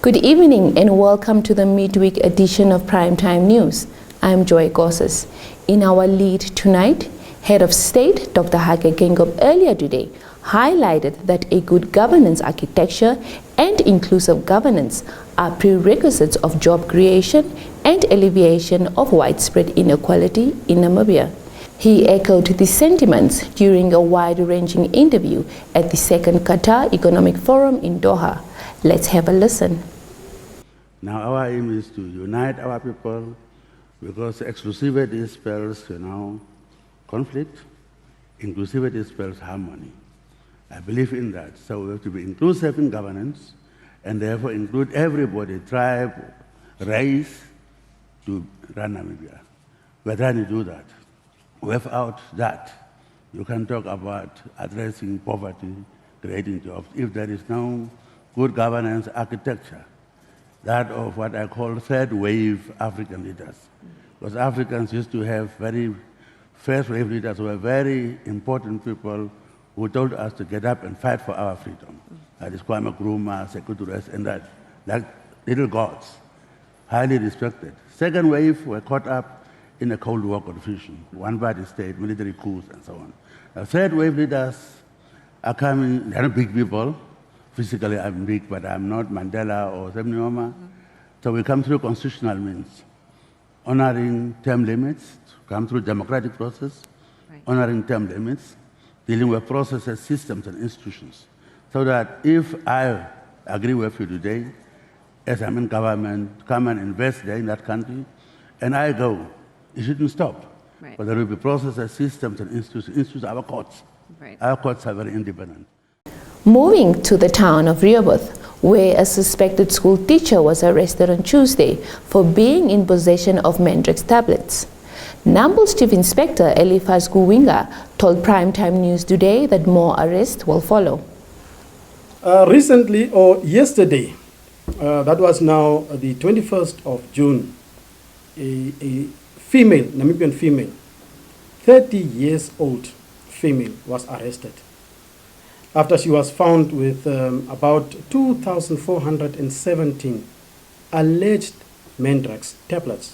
Good evening and welcome to the midweek edition of Primetime News. I'm Joy Gosses. In our lead tonight, Head of State Dr. Hage Geingob earlier today highlighted that a good governance architecture and inclusive governance are prerequisites of job creation and alleviation of widespread inequality in Namibia. He echoed these sentiments during a wide-ranging interview at the second Qatar Economic Forum in Doha. Let's have a listen. Now our aim is to unite our people because exclusivity spells, conflict, inclusivity spells harmony. I believe in that. So we have to be inclusive in governance and therefore include everybody, tribe, race, to run Namibia. We're trying to do that. Without that, you can talk about addressing poverty, creating jobs, if there is no good governance architecture, that of what I call third wave African leaders. Because Africans used to have first wave leaders who were very important people who told us to get up and fight for our freedom. That is Kwame Nkrumah, Sekou Touré, and that, like little gods, highly respected. Second wave were caught up in a Cold War confusion, one-party state, military coups, and so on. The third wave leaders are coming, they're not big people. Physically, I'm big, but I'm not Mandela or Semnioma. So we come through constitutional means, honoring term limits, come through democratic process, honoring term limits, dealing with processes, systems, and institutions. So that if I agree with you today, as I'm in government, come and invest there in that country, and I go, it shouldn't stop. Right. But there will be processes, systems, and institutions. Institutions are our courts. Right. Our courts are very independent. Moving to the town of Rehoboth, where a suspected school teacher was arrested on Tuesday for being in possession of Mendrix tablets. Nambul's Chief Inspector Eliphas Guwinga told Primetime News today that more arrests will follow. Recently, or yesterday, that was now the 21st of June, a female, Namibian female, 30 years old female was arrested after she was found with about 2,417 alleged Mendrix tablets.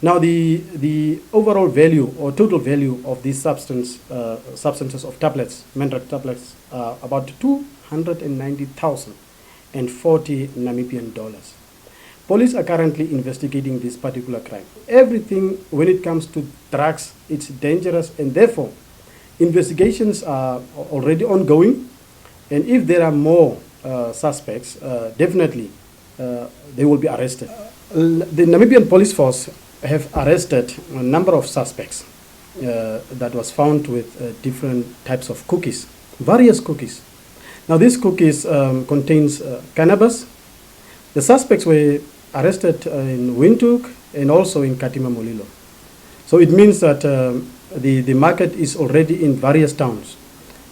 Now the overall value or total value of these substances of tablets, Mendrix tablets, are about 290,040 Namibian dollars. Police are currently investigating this particular crime. Everything when it comes to drugs, it's dangerous, and therefore investigations are already ongoing, and if there are more suspects, definitely they will be arrested. The Namibian police force have arrested a number of suspects that was found with different types of cookies, various cookies. Now these cookies contains cannabis. The suspects were arrested in Windhoek and also in Katima Mulilo. So it means that the market is already in various towns.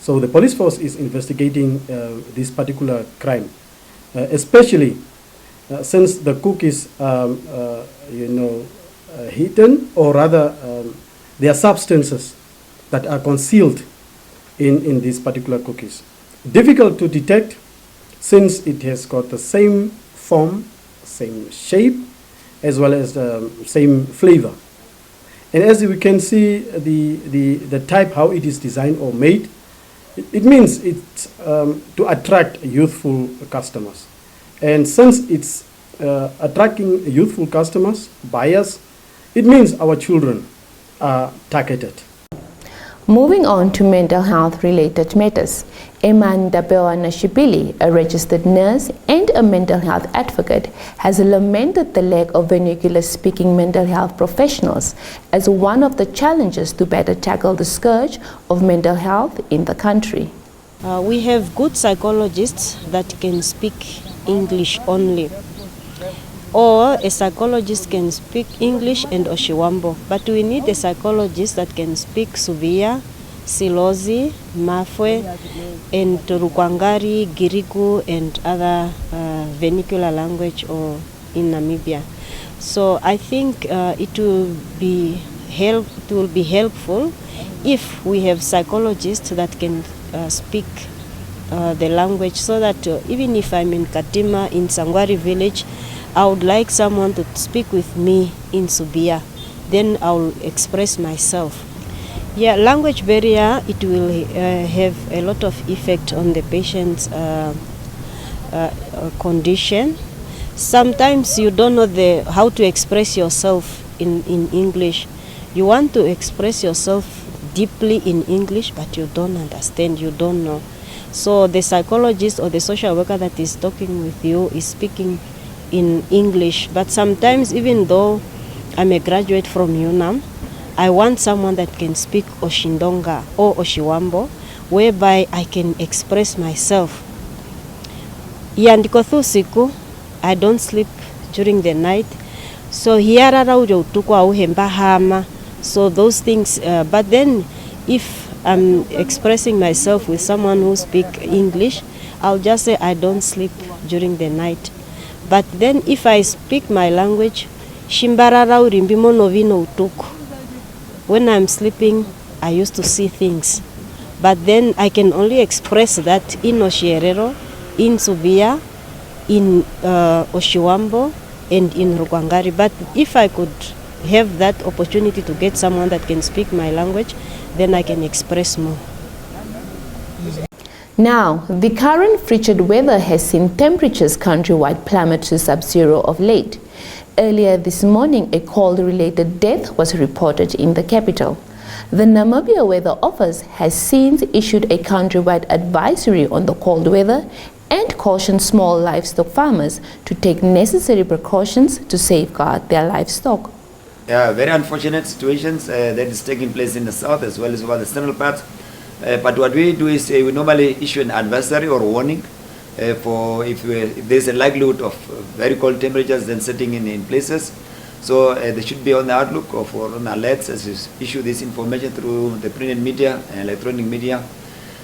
So the police force is investigating this particular crime, especially since the cookies are, hidden, or rather there are substances that are concealed in these particular cookies. Difficult to detect since it has got the same form, same shape, as well as the same flavor. And as we can see, the type, how it is designed or made, it means it's to attract youthful customers. And since it's attracting youthful customers, buyers, it means our children are targeted. Moving on to mental health related matters, Emanda Nashibili, a registered nurse and a mental health advocate, has lamented the lack of vernacular-speaking mental health professionals as one of the challenges to better tackle the scourge of mental health in the country. We have good psychologists that can speak English only, or a psychologist can speak English and Oshiwambo, but we need a psychologist that can speak Suvia, Silozi, Mafwe, and Rukwangari, Girigu, and other vernacular language or in Namibia. So I think it will be helpful if we have psychologists that can speak the language, so that even if I'm in Katima, in Sangwari village, I would like someone to speak with me in Subia. Then I'll express myself. Yeah, language barrier, it will have a lot of effect on the patient's condition. Sometimes you don't know how to express yourself in English. You want to express yourself deeply in English, but you don't understand, you don't know. So the psychologist or the social worker that is talking with you is speaking in English. But sometimes, even though I'm a graduate from UNAM, I want someone that can speak Oshindonga or Oshiwambo, whereby I can express myself. Yandiko siku, I don't sleep during the night. So hiarara ujo utukwa uhemba hama. So those things, but then if I'm expressing myself with someone who speaks English, I'll just say I don't sleep during the night. But then if I speak my language, shimbarara urimbimo novino utuku. When I'm sleeping, I used to see things. But then I can only express that in Oshierero, in Subia, in Oshiwambo, and in Rukwangari. But if I could have that opportunity to get someone that can speak my language, then I can express more. Now, the current frigid weather has seen temperatures countrywide plummet to sub-zero of late. Earlier this morning, a cold-related death was reported in the capital. The Namibia Weather Office has since issued a countrywide advisory on the cold weather and cautioned small livestock farmers to take necessary precautions to safeguard their livestock. Yeah, very unfortunate situations that is taking place in the south as well as over the central parts. But what we do is we normally issue an advisory or warning for if there's a likelihood of very cold temperatures then setting in places. So they should be on the outlook or on alerts as we issue this information through the printed media and electronic media,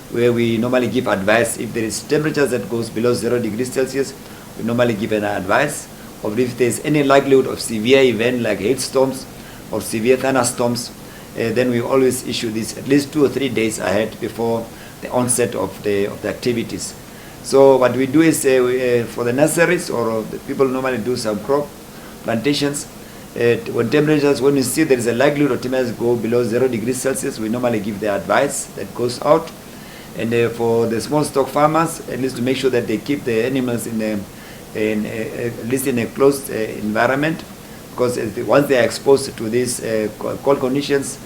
where we normally give advice. If there is temperatures that goes below 0 degrees Celsius, we normally give an advice. Or if there's any likelihood of severe event like hailstorms or severe thunderstorms, then we always issue this at least 2 or 3 days ahead before the onset of the activities. So what we do is for the nurseries or the people normally do some crop plantations, when we see there is a likelihood of temperatures go below 0 degrees Celsius, we normally give the advice that goes out. And for the small stock farmers, at least to make sure that they keep the animals at least in a closed environment, because once they are exposed to these cold conditions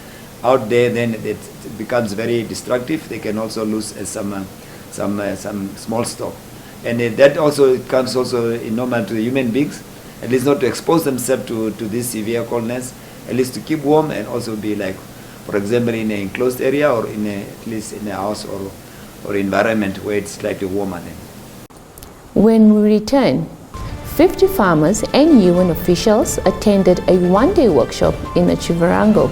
out there, then it becomes very destructive. They can also lose some small stock, and that also comes also in normal to the human beings, at least not to expose themselves to this severe coldness, at least to keep warm and also be like, for example, in an enclosed area or at least in a house or environment where it's slightly warmer then. When we return, 50 farmers and UN officials attended a one-day workshop in Chivarango.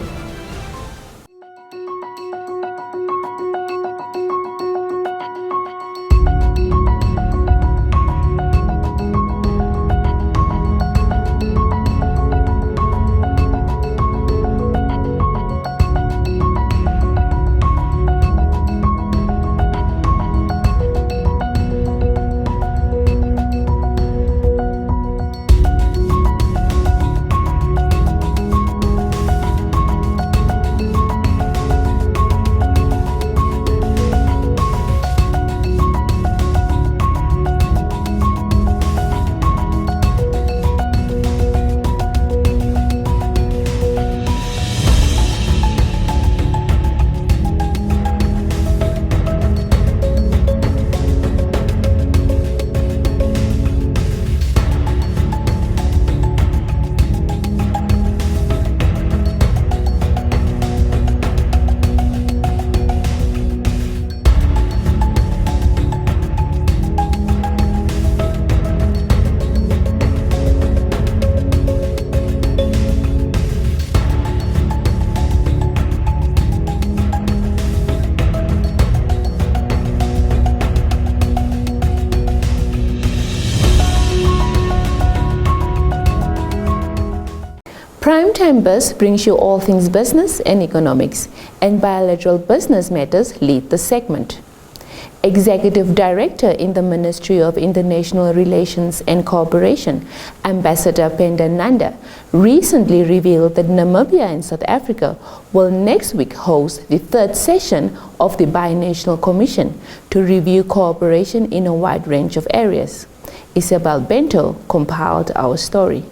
Primetime Buzz brings you all things business and economics, and Bilateral Business Matters lead the segment. Executive Director in the Ministry of International Relations and Cooperation, Ambassador Penda Nanda, recently revealed that Namibia and South Africa will next week host the third session of the Binational Commission to review cooperation in a wide range of areas. Isabel Bento compiled our story.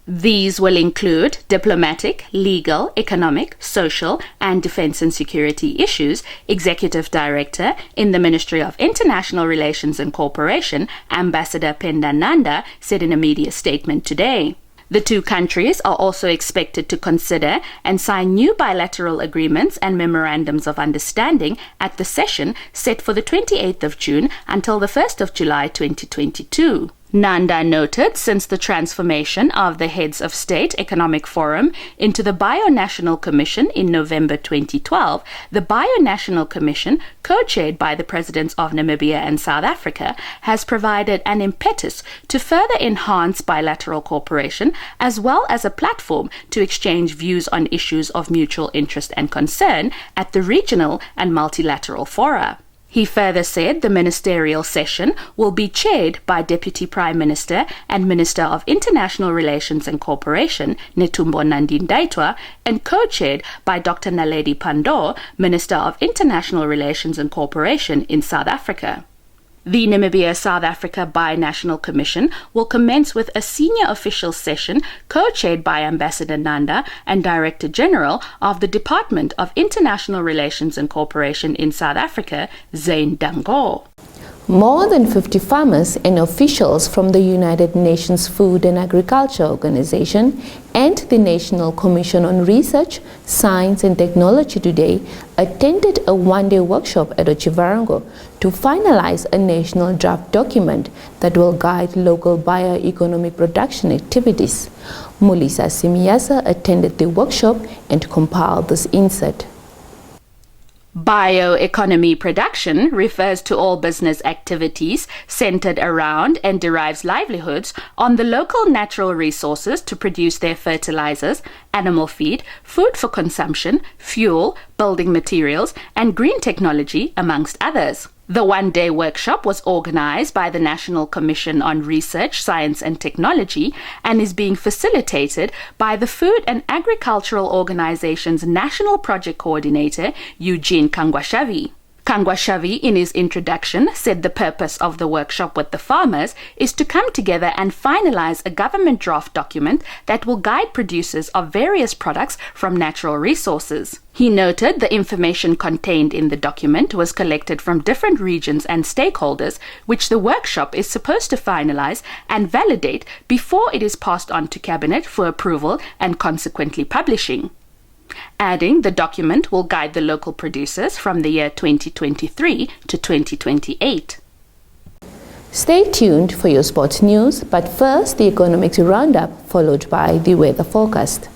These will include diplomatic, legal, economic, social, and defense and security issues, Executive Director in the Ministry of International Relations and Cooperation, Ambassador Penda Nanda, said in a media statement today. The two countries are also expected to consider and sign new bilateral agreements and memorandums of understanding at the session set for the 28th of June until the 1st of July 2022. Nanda noted since the transformation of the Heads of State Economic Forum into the Bionational Commission in November 2012, the Bionational Commission, co-chaired by the Presidents of Namibia and South Africa, has provided an impetus to further enhance bilateral cooperation as well as a platform to exchange views on issues of mutual interest and concern at the regional and multilateral fora. He further said the ministerial session will be chaired by Deputy Prime Minister and Minister of International Relations and Cooperation, Netumbo Nandi-Ndaitwah, and co-chaired by Dr. Naledi Pandor, Minister of International Relations and Cooperation in South Africa. The Namibia-South Africa Binational Commission will commence with a senior official session co-chaired by Ambassador Nanda and Director General of the Department of International Relations and Cooperation in South Africa, Zane Dango. More than 50 farmers and officials from the United Nations Food and Agriculture Organization and the National Commission on Research, Science and Technology today attended a one-day workshop at Otjiwarongo to finalize a national draft document that will guide local bioeconomy production activities. Mulisa Simiasa attended the workshop and compiled this insert. Bioeconomy production refers to all business activities centered around and derives livelihoods on the local natural resources to produce their fertilizers, animal feed, food for consumption, fuel, building materials, and green technology, amongst others. The one-day workshop was organized by the National Commission on Research, Science and Technology and is being facilitated by the Food and Agricultural Organization's National Project Coordinator, Eugene Kangwashavi. Kangwashavi, in his introduction, said the purpose of the workshop with the farmers is to come together and finalize a government draft document that will guide producers of various products from natural resources. He noted the information contained in the document was collected from different regions and stakeholders, which the workshop is supposed to finalize and validate before it is passed on to Cabinet for approval and consequently publishing. Adding, the document will guide the local producers from the year 2023 to 2028. Stay tuned for your sports news, but first the economics roundup, followed by the weather forecast.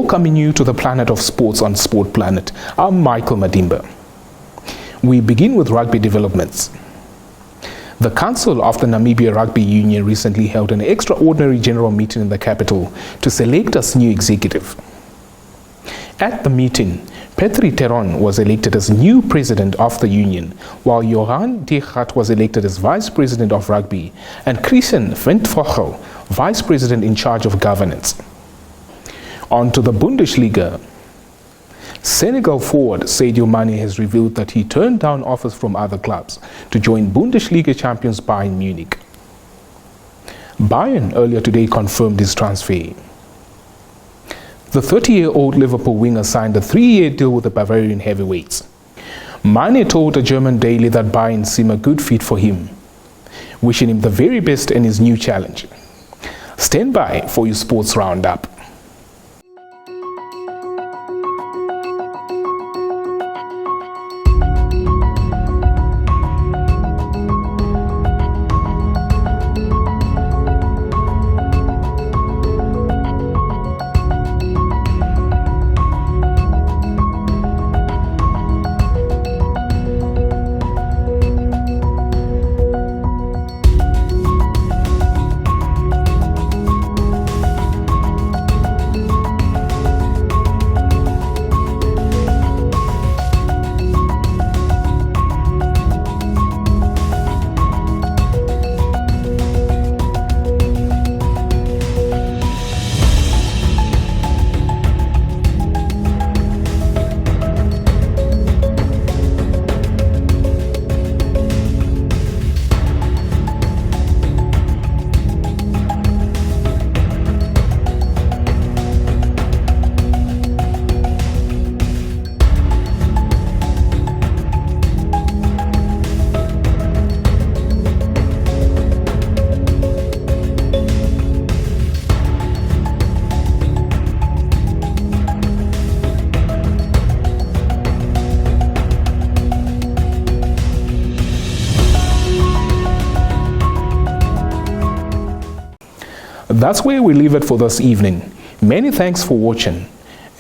Welcoming you to the planet of sports on Sport Planet. I'm Michael Madimba. We begin with rugby developments. The Council of the Namibia Rugby Union recently held an extraordinary general meeting in the capital to select its new executive. At the meeting, Petri Teron was elected as new president of the union, while Johan de Gat was elected as vice president of rugby, and Christian Ventvogel, vice president in charge of governance. On to the Bundesliga. Senegal forward Sadio Mane has revealed that he turned down offers from other clubs to join Bundesliga champions Bayern Munich. Bayern earlier today confirmed his transfer. The 30-year-old Liverpool winger signed a 3-year deal with the Bavarian heavyweights. Mane told a German daily that Bayern seemed a good fit for him, wishing him the very best in his new challenge. Stand by for your sports roundup. That's where we leave it for this evening. Many thanks for watching.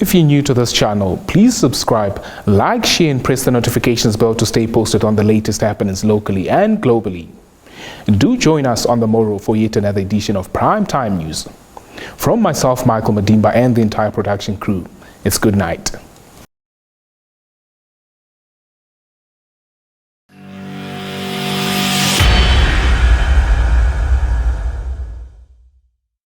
If you're new to this channel, please subscribe, like, share and press the notifications bell to stay posted on the latest happenings locally and globally. Do join us on the morrow for yet another edition of Primetime News. From myself, Michael Madimba, and the entire production crew, it's good night.